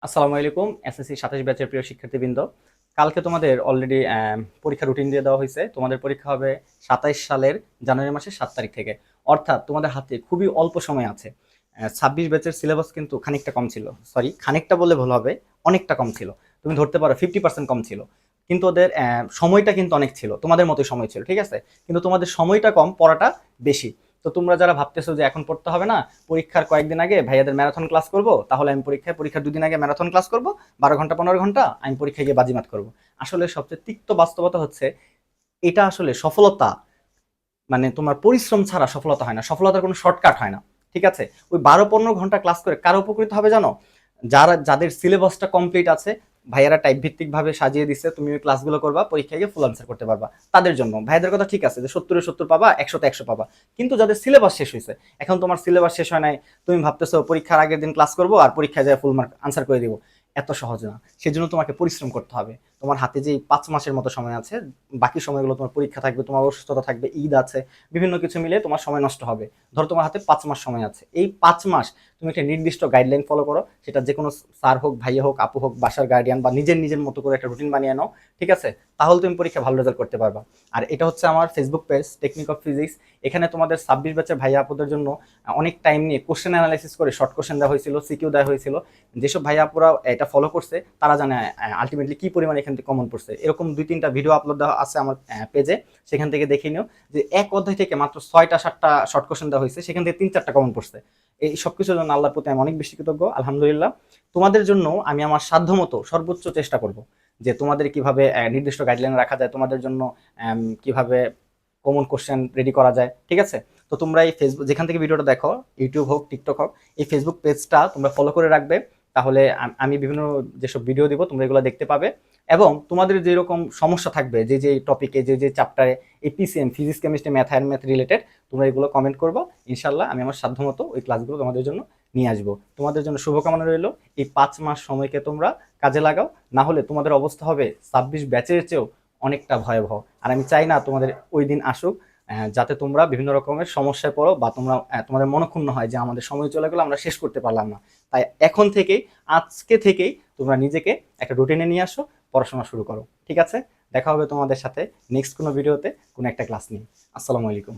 আসসালামু আলাইকুম এসএসসি 27 ব্যাচের প্রিয় শিক্ষার্থীবৃন্দ। কালকে তোমাদের অলরেডি পরীক্ষা রুটিন দিয়ে দেওয়া হয়েছে। তোমাদের পরীক্ষা হবে 27 সালের জানুয়ারি মাসের 7 তারিখ থেকে। অর্থাৎ তোমাদের হাতে খুবই অল্প সময় আছে। 26 ব্যাচের সিলেবাস কিন্তু খানিকটা কম ছিল, সরি খানিকটা বললে ভুল হবে, অনেকটা কম ছিল। তুমি ধরতে পারো 50% কম ছিল, কিন্তু ওদের সময়টা কিন্তু অনেক ছিল, তোমাদের মতোই সময় ছিল, ঠিক আছে। কিন্তু তোমাদের সময়টা কম, পড়াটা বেশি। তো তোমরা যারা ভাবতেছো যে এখন পড়তে হবে না, পরীক্ষার কয়েকদিন আগে ভাইয়াদের ম্যারাথন ক্লাস করব, তাহলে আমি পরীক্ষার 2 দিন আগে ম্যারাথন ক্লাস করব, 12 ঘন্টা 15 ঘন্টা আমি পরীক্ষায় গিয়ে বাজিমাত করব। আসলে সবচেয়ে তিক্ত বাস্তবতা হচ্ছে এটা আসলে সফলতা, মানে তোমার পরিশ্রম ছাড়া সফলতা হয় না, সফলতার কোনো শর্টকাট হয় না, ঠিক আছে। ওই 12-15 ঘন্টা ক্লাস করে কারো উপকৃত হবে জানো? যাদের সিলেবাসটা কমপ্লিট আছে, ভাইয়ারা টাইপ ভিত্তিক ভাবে সাজিয়ে দিচ্ছে, তুমি ওই ক্লাসগুলো করবা, পরীক্ষায় গিয়ে ফুল আনসার করতে পারবা, তাদের জন্য। ভাইয়াদের কথা ঠিক আছে যে 70-70 পাবা, 100-100 পাবা, কিন্তু যাদের সিলেবাস শেষ হয়েছে, এখন তোমার সিলেবাস শেষ হয় নাই, তুমি ভাবতেছো পরীক্ষার আগের দিন ক্লাস করবো আর পরীক্ষায় যায় ফুল মার্ক আনসার করে দিব, এত সহজ না। সেজন্য তোমাকে পরিশ্রম করতে হবে। তোমার হাতে যে 5 মাসের মতো সময় আছে, বাকি সময়গুলো তোমার পরীক্ষা থাকবে, তোমার অসুস্থতা থাকবে, ঈদ আছে, বিভিন্ন কিছু মিলে তোমার সময় নষ্ট হবে। ধরো তোমার হাতে 5 মাস সময় আছে, এই 5 মাস তুমি একটা নির্দিষ্ট গাইডলাইন ফলো করো, সেটা যে কোনো স্যার হোক, ভাইয়া হোক, আপু হোক, বাসার গার্ডিয়ান বা নিজের নিজের মতো করে একটা রুটিন বানিয়ে নাও, ঠিক আছে। তাহলে তুমি পরীক্ষা ভালো রেজাল্ট করতে পারবা। আর এটা হচ্ছে আমার Facebook page technique of physics. এখানে তোমাদের 26 ব্যাচের ভাইয়া আপুদের জন্য অনেক টাইম নিয়ে কোশ্চেন অ্যানালাইসিস করে শর্ট কোশ্চেন দেওয়া হয়েছিল, সিকিউ দেওয়া হয়েছিল। যেসব ভাইয়া আপুরা এটা ফলো করছে তারা জানে আলটিমেটলি কি পরিমাণ এখান থেকে কমন পড়ছে। এরকম 2-3টা ভিডিও আপলোড দেওয়া আছে আমার পেজে, সেখান থেকে দেখে নিও যে এক অধ্যায় থেকে মাত্র 6টা 7টা শর্ট কোশ্চেন দেওয়া হয়েছে, সেখান থেকে 3-4টা কমন পড়ছে। এই সব কিছুর জন্য আল্লাহর প্রতি আমি অনেক বেশি কৃতজ্ঞ, আলহামদুলিল্লাহ। তোমাদের জন্য আমি আমার সাধ্যমতো সর্বোচ্চ চেষ্টা করব যে তোমাদের কিভাবে নির্দিষ্ট গাইডলাইন রাখা যায়, তোমাদের জন্য কিভাবে কমন কোশ্চেন রেডি করা যায়, ঠিক আছে। তো তোমরা এই ফেসবুক যেখান থেকে ভিডিওটা দেখো, ইউটিউব হোক, টিকটক হোক, এই ফেসবুক পেজটা তোমরা ফলো করে রাখবে। তাহলে আমি বিভিন্ন যেসব ভিডিও দিব তোমরা এগুলো দেখতে পাবে। এবং তোমাদের যেরকম সমস্যা থাকবে, যে যে টপিকে, যে যে চ্যাপ্টারে, এই PCM physics chemistry math and math related, তোমরা এগুলো কমেন্ট করবো। ইনশাল্লাহ আমি আমার সাধ্যমতো ওই ক্লাসগুলো তোমাদের জন্য নিয়ে আসবো। তোমাদের জন্য শুভকামনা রইল। এই 5 মাস সময়কে তোমরা কাজে লাগাও, না হলে তোমাদের অবস্থা হবে 26 ব্যাচের চেয়েও অনেকটা ভয়াবহ। আর আমি চাই না তোমাদের ওই দিন আসুক, যাতে তোমরা বিভিন্ন রকমের সমস্যায় পড়ো বা তোমরা তোমাদের মনক্ষুণ্ণ হয় যে আমাদের সময় চলে গেলো, আমরা শেষ করতে পারলাম না। তাই এখন থেকেই, আজকে থেকেই তোমরা নিজেকে একটা রুটিনে নিয়ে আসো, পড়াশোনা শুরু করো, ঠিক আছে। দেখা হবে তোমাদের সাথে নেক্সট কোনো ভিডিওতে, কোনো একটা ক্লাস নিয়ে। আসসালামু আলাইকুম।